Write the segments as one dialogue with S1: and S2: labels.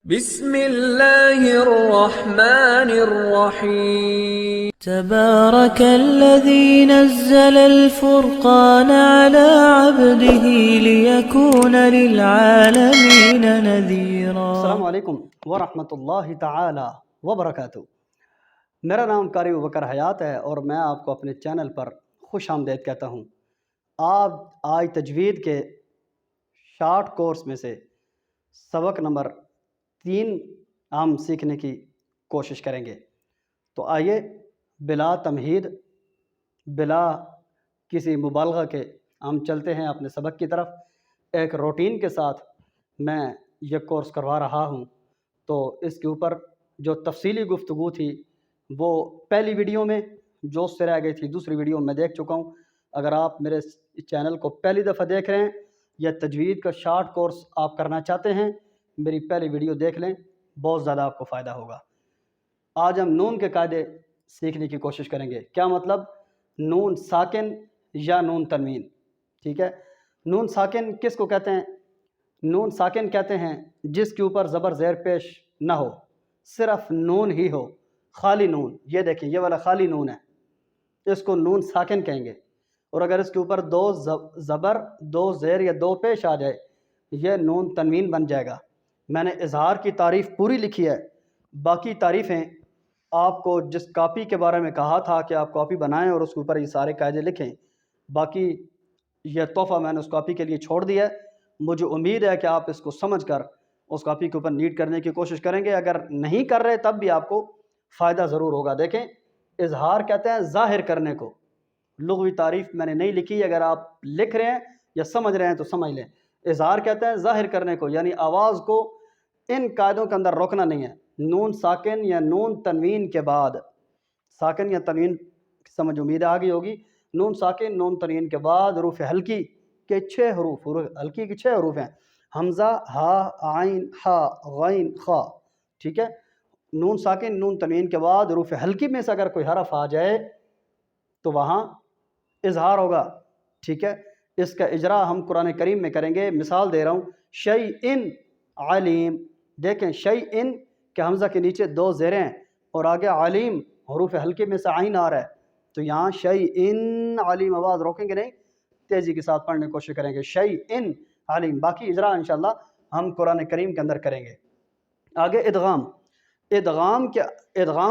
S1: بسم اللہ الرحمن الرحیم
S2: تبارك الذي نزل الفرقان على عبده ليكون للعالمين نذيرا.
S3: السلام علیکم ورحمۃ اللہ تعالی وبرکاتہ۔ میرا نام قاری ابوبکر حیات ہے اور میں آپ کو اپنے چینل پر خوش آمدید کہتا ہوں۔ آپ آج تجوید کے شارٹ کورس میں سے سبق نمبر 3 ہم سیکھنے کی کوشش کریں گے۔ تو آئیے بلا تمہید، بلا کسی مبالغہ کے ہم چلتے ہیں اپنے سبق کی طرف۔ ایک روٹین کے ساتھ میں یہ کورس کروا رہا ہوں، تو اس کے اوپر جو تفصیلی گفتگو تھی وہ پہلی ویڈیو میں جو اس سے رہ گئی تھی دوسری ویڈیو میں دیکھ چکا ہوں۔ اگر آپ میرے چینل کو پہلی دفعہ دیکھ رہے ہیں یا تجوید کا شارٹ کورس آپ کرنا چاہتے ہیں، میری پہلی ویڈیو دیکھ لیں، بہت زیادہ آپ کو فائدہ ہوگا۔ آج ہم نون کے قاعدے سیکھنے کی کوشش کریں گے۔ کیا مطلب؟ نون ساکن یا نون تنوین، ٹھیک ہے۔ نون ساکن کس کو کہتے ہیں؟ نون ساکن کہتے ہیں جس کے اوپر زبر زیر پیش نہ ہو، صرف نون ہی ہو، خالی نون۔ یہ دیکھیں، یہ والا خالی نون ہے، اس کو نون ساکن کہیں گے۔ اور اگر اس کے اوپر 2 زبر 2 زیر یا 2 پیش آ جائے، یہ نون تنوین بن جائے گا۔ میں نے اظہار کی تعریف پوری لکھی ہے، باقی تعریفیں آپ کو جس کاپی کے بارے میں کہا تھا کہ آپ کاپی بنائیں اور اس کے اوپر یہ سارے قاعدے لکھیں، باقی یہ تحفہ میں نے اس کاپی کے لیے چھوڑ دیا ہے۔ مجھے امید ہے کہ آپ اس کو سمجھ کر اس کاپی کے اوپر نیٹ کرنے کی کوشش کریں گے۔ اگر نہیں کر رہے تب بھی آپ کو فائدہ ضرور ہوگا۔ دیکھیں، اظہار کہتے ہیں ظاہر کرنے کو۔ لغوی تعریف میں نے نہیں لکھی، اگر آپ لکھ رہے ہیں یا سمجھ رہے ہیں تو سمجھ لیں۔ اظہار کہتے ہیں ظاہر کرنے کو، یعنی آواز کو ان قاعدوں کے اندر روکنا نہیں ہے۔ نون ساکن یا نون تنوین کے بعد، ساکن یا تنوین سمجھ امید آ گئی ہوگی۔ نون ساکن نون تنوین کے بعد حروف ہلکی کے 6 حروف، حروف ہلکی کے 6 حروف ہیں: حمزہ، ہا، عین، ہا، غین، خا، ٹھیک ہے۔ نون ساکن نون تنوین کے بعد حروف ہلکی میں سے اگر کوئی حرف آ جائے تو وہاں اظہار ہوگا، ٹھیک ہے۔ اس کا اجرا ہم قرآن کریم میں کریں گے۔ مثال دے رہا ہوں، شیئن علیم۔ دیکھیں، شیئن کہ حمزہ کے نیچے 2 زیریں ہیں اور آگے علیم حروف ہلکے میں سے عین آ رہا ہے، تو یہاں شیئن علیم آواز روکیں گے نہیں، تیزی کے ساتھ پڑھنے کی کوشش کریں گے، شیئن علیم۔ باقی اجرا انشاءاللہ ہم قرآن کریم کے اندر کریں گے۔ آگے ادغام۔ ادغام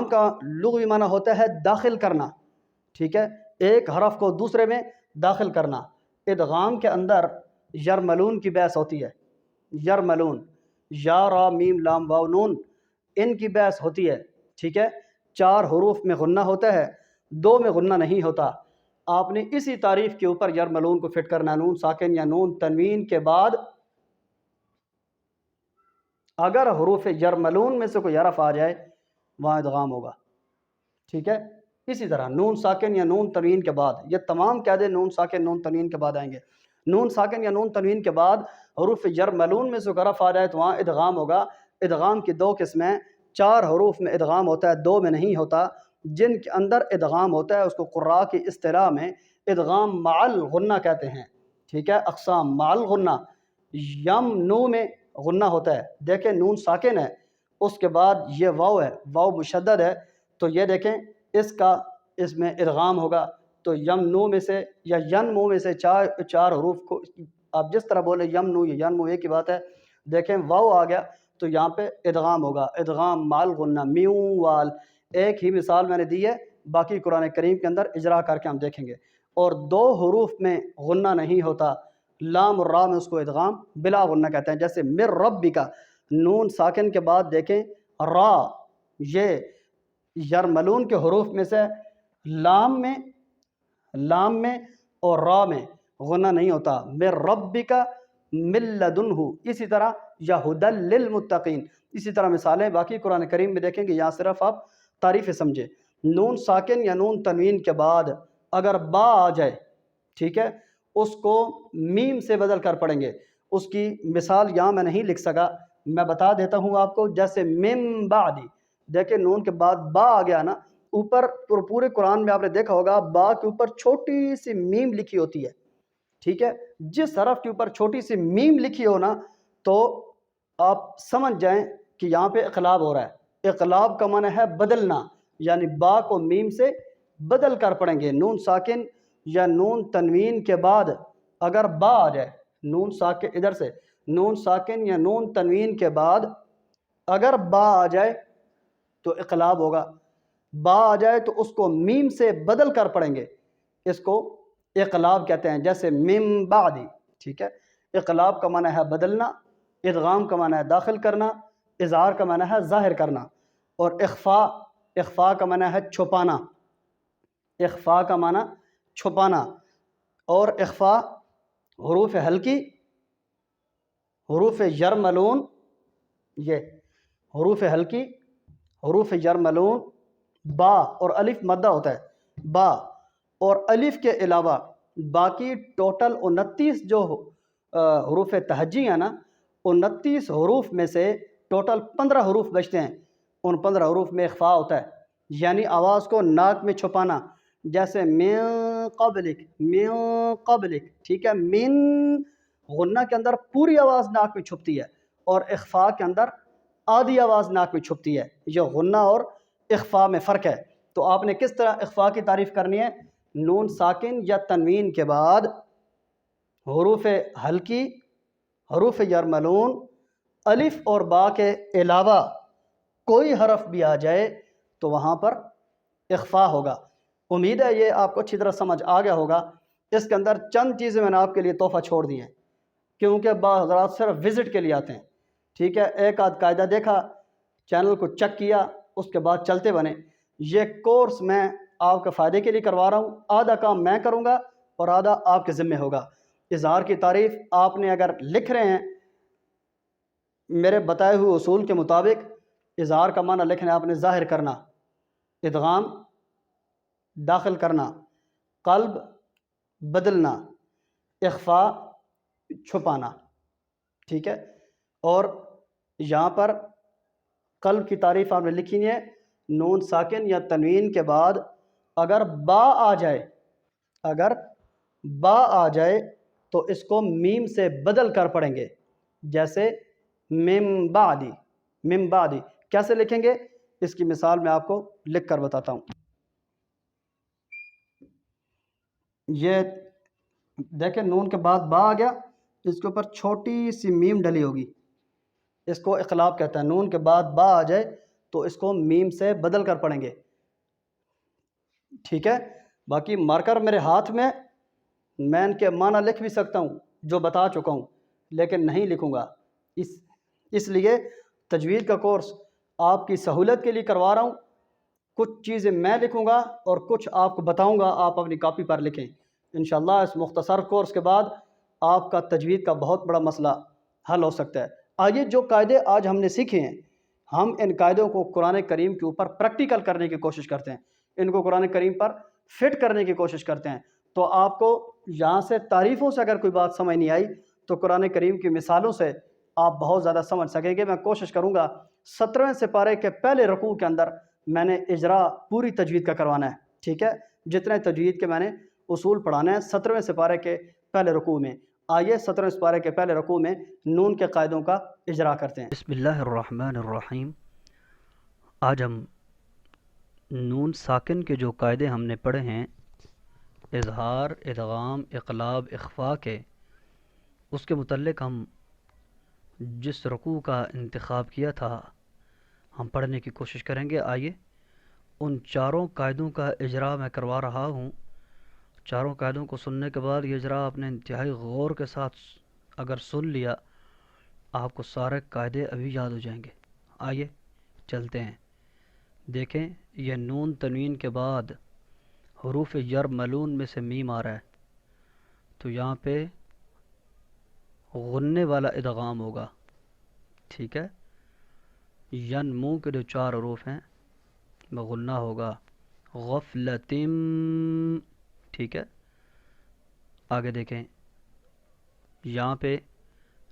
S3: کا لغوی معنی ہوتا ہے داخل کرنا، ٹھیک ہے، ایک حرف کو دوسرے میں داخل کرنا۔ ادغام کے اندر یرملون کی بحث ہوتی ہے۔ یرملون، یا، را، میم، لام، واو، نون، ان کی بحث ہوتی ہے، ٹھیک ہے۔ 4 حروف میں غنہ ہوتا ہے، 2 میں غنہ نہیں ہوتا۔ آپ نے اسی تعریف کے اوپر یرملون کو فٹ کرنا۔ نون ساکن یا نون تنوین کے بعد اگر حروف یرملون میں سے کوئی حرف آ جائے وہاں ادغام ہوگا، ٹھیک ہے۔ اسی طرح نون ساکن یا نون تنوین کے بعد، یہ تمام قاعدے نون ساکن نون تنوین کے بعد آئیں گے۔ نون ساکن یا نون تنوین کے بعد حروف یرملون میں سے کوئی حرف آ جائے تو وہاں ادغام ہوگا۔ ادغام کی 2 قسمیں، 4 حروف میں ادغام ہوتا ہے، 2 میں نہیں ہوتا۔ جن کے اندر ادغام ہوتا ہے اس کو قراء کی اصطلاح میں ادغام مع الغنہ کہتے ہیں، ٹھیک ہے۔ اقسام: مع الغنہ، یم نو میں غنہ ہوتا ہے، دیکھیں نون ساکن ہے، اس کے بعد یہ واو ہے، واو مشدد ہے، تو یہ دیکھیں اس میں ادغام ہوگا۔ تو یم نو میں سے یا ین مو میں سے 4 حروف کو آپ جس طرح بولے، یم نو یا ین مو ایک ہی بات ہے۔ دیکھیں واو آ گیا تو یہاں پہ ادغام ہوگا، ادغام مع الغنہ، میوں وال۔ ایک ہی مثال میں نے دی ہے، باقی قرآن کریم کے اندر اجرا کر کے ہم دیکھیں گے۔ اور 2 حروف میں غنہ نہیں ہوتا، لام اور را میں اس کو ادغام بلا غنہ کہتے ہیں۔ جیسے مر ربک، نون ساکن کے بعد دیکھیں را، یہ یرملون کے حروف میں سے لام میں اور را میں غنہ نہیں ہوتا۔ مر ربک من لدنہ، اسی طرح یا ھدی للمتقین، اسی طرح مثالیں باقی قرآن کریم میں دیکھیں گے۔ یہاں صرف آپ تعریفیں سمجھیں۔ نون ساکن یا نون تنوین کے بعد اگر با آ جائے، ٹھیک ہے، اس کو میم سے بدل کر پڑھیں گے۔ اس کی مثال یہاں میں نہیں لکھ سکا، میں بتا دیتا ہوں آپ کو۔ جیسے من بعدی، دیکھیں نون کے بعد با آ گیا نا، اوپر پورے قرآن میں آپ نے دیکھا ہوگا با کے اوپر چھوٹی سی میم لکھی ہوتی ہے، ٹھیک ہے۔ جس حرف کے اوپر چھوٹی سی میم لکھی ہو نا، تو آپ سمجھ جائیں کہ یہاں پہ اقلاب ہو رہا ہے. اقلاب کا معنی ہے بدلنا، یعنی با کو میم سے بدل کر پڑھیں گے. نون ساکن یا نون تنوین کے بعد اگر با آ جائے، نون ساکن ادھر سے نون ساکن یا نون تنوین کے بعد اگر با آ جائے تو اقلاب ہوگا. با آ جائے تو اس کو میم سے بدل کر پڑھیں گے، اس کو اقلاب کہتے ہیں. جیسے من بعدی، ٹھیک ہے. اقلاب کا معنی ہے بدلنا، ادغام کا معنی ہے داخل کرنا، اظہار کا معنی ہے ظاہر کرنا، اور اخفا کا معنی ہے چھپانا. اخفا کا معنی چھپانا. اور اخفا حروف ہلکی، حروف یرملون، یہ حروف ہلکی، حروف یرملون، با اور الف مدہ ہوتا ہے. با اور الف کے علاوہ باقی ٹوٹل 29 جو حروف تہجی ہیں نا، 29 حروف میں سے ٹوٹل 15 حروف بچتے ہیں. ان 15 حروف میں اخفا ہوتا ہے، یعنی آواز کو ناک میں چھپانا. جیسے من قبلک، ٹھیک ہے. من غنہ کے اندر پوری آواز ناک میں چھپتی ہے، اور اخفا کے اندر آدھی آواز ناک میں چھپتی ہے. یہ غنہ اور اخفا میں فرق ہے. تو آپ نے کس طرح اخفا کی تعریف کرنی ہے؟ نون ساکن یا تنوین کے بعد حروف ہلکی، حروف یرملون، الف اور با کے علاوہ کوئی حرف بھی آ جائے تو وہاں پر اخفا ہوگا. امید ہے یہ آپ کو اچھی طرح سمجھ آ گیا ہوگا. اس کے اندر چند چیزیں میں نے آپ کے لیے تحفہ چھوڑ دی ہیں، کیونکہ بعض حضرات صرف وزٹ کے لیے آتے ہیں. ٹھیک ہے، ایک آدھ قاعدہ دیکھا، چینل کو چیک کیا، اس کے بعد چلتے بنے. یہ کورس میں آپ کے فائدے کے لیے کروا رہا ہوں. آدھا کام میں کروں گا اور آدھا آپ کے ذمہ ہوگا. اظہار کی تعریف آپ نے اگر لکھ رہے ہیں میرے بتائے ہوئے اصول کے مطابق، اظہار کا معنی لکھنا ہے آپ نے ظاہر کرنا، ادغام داخل کرنا، قلب بدلنا، اخفا چھپانا. ٹھیک ہے. اور یہاں پر قلب کی تعریف آپ نے لکھی ہے، نون ساکن یا تنوین کے بعد اگر با آ جائے، اگر با آ جائے تو اس کو میم سے بدل کر پڑھیں گے. جیسے من بعدی کیسے لکھیں گے؟ اس کی مثال میں آپ کو لکھ کر بتاتا ہوں. یہ دیکھیں، نون کے بعد با آ گیا، اس کے اوپر چھوٹی سی میم ڈلی ہوگی، اس کو اقلاب کہتا ہے. نون کے بعد با آ جائے تو اس کو میم سے بدل کر پڑھیں گے. ٹھیک ہے. باقی مارکر میرے ہاتھ میں ان کے معنی لکھ بھی سکتا ہوں جو بتا چکا ہوں، لیکن نہیں لکھوں گا. اس لیے تجوید کا کورس آپ کی سہولت کے لیے کروا رہا ہوں. کچھ چیزیں میں لکھوں گا اور کچھ آپ کو بتاؤں گا، آپ اپنی کاپی پر لکھیں. انشاءاللہ اس مختصر کورس کے بعد آپ کا تجوید کا بہت بڑا مسئلہ حل ہو سکتا ہے. آئیے جو قاعدے آج ہم نے سیکھے ہیں، ہم ان قاعدوں کو قرآن کریم کے اوپر پریکٹیکل کرنے کی کوشش کرتے ہیں، ان کو قرآن کریم پر فٹ کرنے کی کوشش کرتے ہیں. تو آپ کو یہاں سے تعریفوں سے اگر کوئی بات سمجھ نہیں آئی تو قرآن کریم کی مثالوں سے آپ بہت زیادہ سمجھ سکیں گے. میں کوشش کروں گا 17ویں سپارے کے پہلے رکوع کے اندر میں نے اجرا پوری تجوید کا کروانا ہے. ٹھیک ہے، جتنے تجوید کے میں نے اصول پڑھانے ہیں 17ویں سپارے کے پہلے رکوع میں. آئیے 17ویں سپارے کے پہلے رکوع میں نون کے قاعدوں کا اجرا کرتے ہیں.
S4: بسم اللہ الرحمن الرحیم. آج ہم نون ساکن کے جو قاعدے ہم نے پڑھے ہیں، اظہار، ادغام، اقلاب، اخفا کے، اس کے متعلق ہم جس رکوع کا انتخاب کیا تھا ہم پڑھنے کی کوشش کریں گے. آئیے ان چاروں قاعدوں کا اجرا میں کروا رہا ہوں. چاروں قاعدوں کو سننے کے بعد یہ اجرا آپ نے انتہائی غور کے ساتھ اگر سن لیا، آپ کو سارے قاعدے ابھی یاد ہو جائیں گے. آئیے چلتے ہیں. دیکھیں، یہ نون تنوین کے بعد حروف یرملون میں سے میم آ رہا ہے، تو یہاں پہ غننے والا ادغام ہوگا. ٹھیک ہے. ینمو کے جو 4 حروف ہیں میں غنہ ہوگا. غفلتم. ٹھیک ہے. آگے دیکھیں، یہاں پہ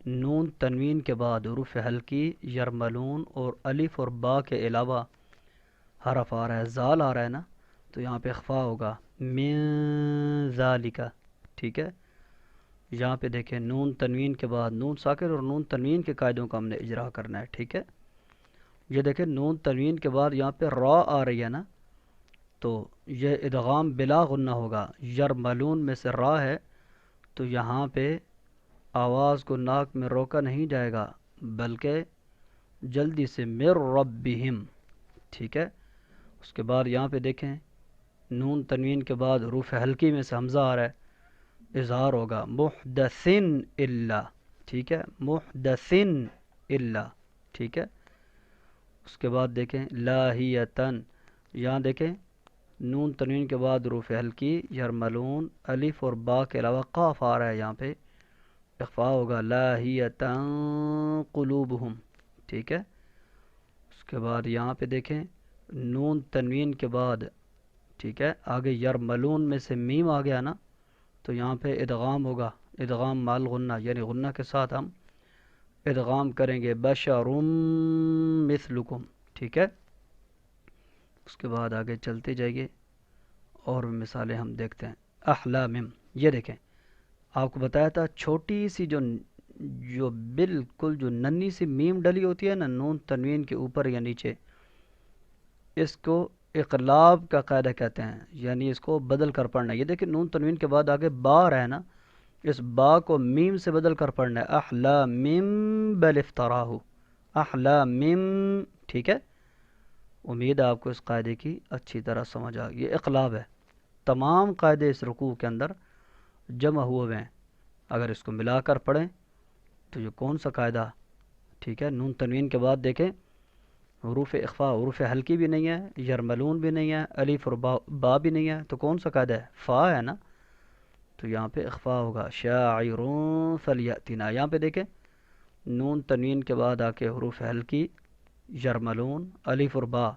S4: نون تنوین کے بعد حروف ہلکی، یرملون اور الف اور با کے علاوہ حرف آ رہا ہے، زال آ رہا ہے نا، تو یہاں پہ اخفا ہوگا. من ذالک. ٹھیک ہے. یہاں پہ دیکھیں، نون تنوین کے بعد نون ساکن اور نون تنوین کے قاعدوں کا ہم نے اجرا کرنا ہے. ٹھیک ہے. یہ دیکھیں نون تنوین کے بعد یہاں پہ را آ رہی ہے نا، تو یہ ادغام بلا غنہ ہوگا. یرملون میں سے را ہے تو یہاں پہ آواز کو ناک میں روکا نہیں جائے گا، بلکہ جلدی سے مر ربہم. ٹھیک ہے. اس کے بعد یہاں پہ دیکھیں نون تنوین کے بعد حروف ہلکی میں سے حمزہ آ رہا ہے، اظہار ہوگا محدثن الا. ٹھیک ہے، محدثن الا. ٹھیک ہے. اس کے بعد دیکھیں لاہیتن، یہاں دیکھیں نون تنوین کے بعد حروف ہلکی یرملون، الف اور با کے علاوہ قاف آ رہا ہے، یہاں پہ اخفا ہوگا لاہیتن قلوبہم. ٹھیک ہے. اس کے بعد یہاں پہ دیکھیں نون تنوین کے بعد، ٹھیک ہے، آگے یرملون میں سے میم آ گیا نا، تو یہاں پہ ادغام ہوگا، ادغام مال غنہ، یعنی غنہ کے ساتھ ہم ادغام کریں گے بشرم مثلکم. ٹھیک ہے. اس کے بعد آگے چلتے جائیے اور مثالیں ہم دیکھتے ہیں. احلامم، یہ دیکھیں آپ کو بتایا تھا چھوٹی سی جو بالکل جو ننھی سی میم ڈلی ہوتی ہے نا نون تنوین کے اوپر یا نیچے، اس کو اقلاب کا قاعدہ کہتے ہیں، یعنی اس کو بدل کر پڑھنا ہے. یہ دیکھیں نون تنوین کے بعد آگے با ہے نا، اس با کو میم سے بدل کر پڑھنا ہے. احلامم بل افتراہ، احلامم. ٹھیک ہے. امید ہے آپ کو اس قاعدے کی اچھی طرح سمجھ آ گئی. یہ اقلاب ہے. تمام قاعدے اس رکوع کے اندر جمع ہوئے ہیں، اگر اس کو ملا کر پڑھیں تو یہ کون سا قاعدہ؟ ٹھیک ہے. نون تنوین کے بعد دیکھیں حروف اخفا، حروف ہلکی بھی نہیں ہے، یرملون بھی نہیں ہے، الف اور با بھی نہیں ہے، تو کون سا قاعدہ ہے؟ فا ہے نا، تو یہاں پہ اخفا ہوگا شاعرون فلیاتنا. یہاں پہ دیکھیں نون تنوین کے بعد آ کے حروف ہلکی یرملون، الف اور با.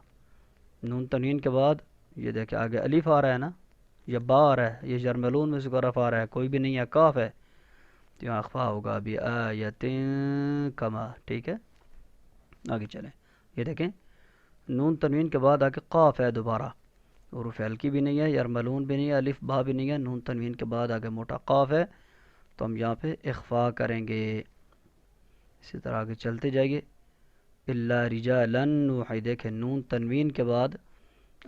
S4: نون تنوین کے بعد یہ دیکھیں آگے الف آ رہا ہے نا، یا با آ رہا ہے، یہ یرملون میں سے رف آ رہا ہے، کوئی بھی نہیں ہے، کاف ہے، تو یہاں اخفا ہوگا بآیتن کما. ٹھیک ہے. آگے چلیں. یہ دیکھیں نون تنوین کے بعد آگے قاف ہے، دوبارہ حروف ہلکی بھی نہیں ہے، یرملون بھی نہیں ہے، الف با بھی نہیں ہے، نون تنوین کے بعد آگے موٹا قاف ہے، تو ہم یہاں پہ اخفا کریں گے. اسی طرح آگے چلتے جائیے. الا رجالا نوحی، دیکھیں نون تنوین کے بعد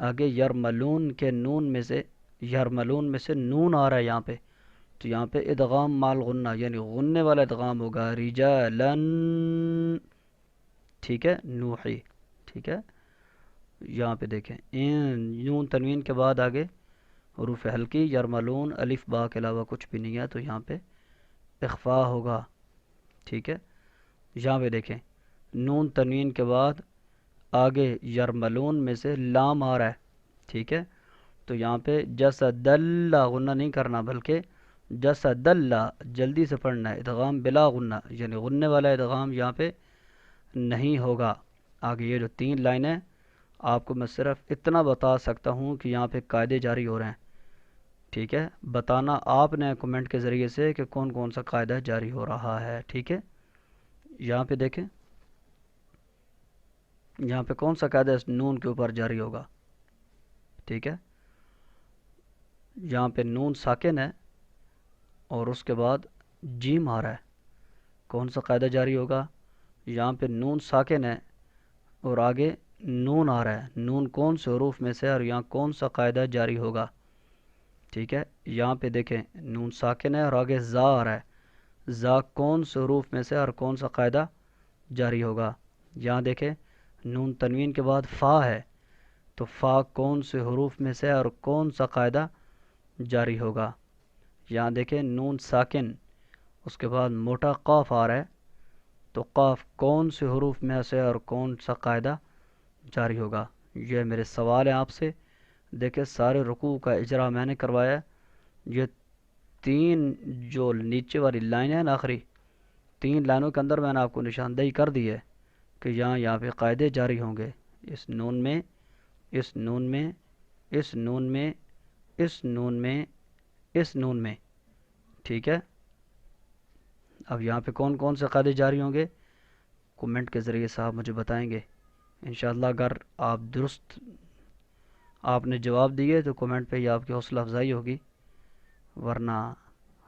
S4: آگے یرملون کے نون میں سے، یرملون میں سے نون آ رہا ہے یہاں پہ، تو یہاں پہ ادغام مال غنہ، یعنی غننے والا ادغام ہوگا رجالا. ٹھیک ہے. نوحی. ٹھیک ہے. یہاں پہ دیکھیں نون تنوین کے بعد آگے حروف ہلکی یرملون، الف با کے علاوہ کچھ بھی نہیں ہے، تو یہاں پہ اخفا ہوگا. ٹھیک ہے. یہاں پہ دیکھیں نون تنوین کے بعد آگے یرملون میں سے لام آ رہا ہے. ٹھیک ہے. تو یہاں پہ جسد غنہ نہیں کرنا، بلکہ جسد جلدی سے پڑھنا ہے، ادغام بلا غنہ، یعنی غننے والا ادغام یہاں پہ نہیں ہوگا. آگے یہ جو 3 لائنیں آپ کو میں صرف اتنا بتا سکتا ہوں کہ یہاں پہ قاعدے جاری ہو رہے ہیں. ٹھیک ہے. بتانا آپ نے کمنٹ کے ذریعے سے کہ کون کون سا قاعدہ جاری ہو رہا ہے. ٹھیک ہے. یہاں پہ دیکھیں یہاں پہ کون سا قاعدہ اس نون کے اوپر جاری ہوگا. ٹھیک ہے. یہاں پہ نون ساکن ہے اور اس کے بعد جیم آ رہا ہے، کون سا قاعدہ جاری ہوگا؟ یہاں پہ نون ساکن ہے اور آگے نون آ رہا ہے، نون کون سے حروف میں سے اور یہاں کون سا قاعدہ جاری ہوگا؟ ٹھیک ہے. یہاں پہ دیکھیں نون ساکن ہے اور آگے زا آ رہا ہے، زا کون سے حروف میں سے اور کون سا قاعدہ جاری ہوگا؟ یہاں دیکھیں نون تنوین کے بعد فا ہے، تو فا کون سے حروف میں سے اور کون سا قاعدہ جاری ہوگا؟ یہاں دیکھیں نون ساکن، اس کے بعد موٹا قاف آ رہا ہے، تو قاف کون سے حروف میں سے اور کون سا قاعدہ جاری ہوگا؟ یہ میرے سوال ہیں آپ سے. دیکھیں سارے رکوع کا اجرا میں نے کروایا. یہ 3 جو نیچے والی لائنیں ہیں نا، آخری 3 لائنوں کے اندر میں نے آپ کو نشاندہی کر دی ہے کہ یہاں پہ قاعدے جاری ہوں گے، اس نون میں، اس نون میں، اس نون میں، اس نون میں، اس نون میں. ٹھیک ہے. اب یہاں پہ کون کون سے قاعدے جاری ہوں گے کمنٹ کے ذریعے سے آپ مجھے بتائیں گے انشاءاللہ. اگر آپ درست آپ نے جواب دیے تو کمنٹ پہ ہی آپ کی حوصلہ افزائی ہوگی، ورنہ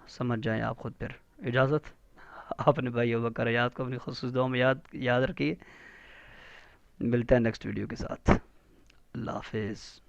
S4: سمجھ جائیں آپ خود. پھر اجازت. آپ نے بھائی ابوبکر حیات کو اپنی خصوصی دعاؤں میں یاد رکھیے. ملتے ہیں نیکسٹ ویڈیو کے ساتھ. اللہ حافظ.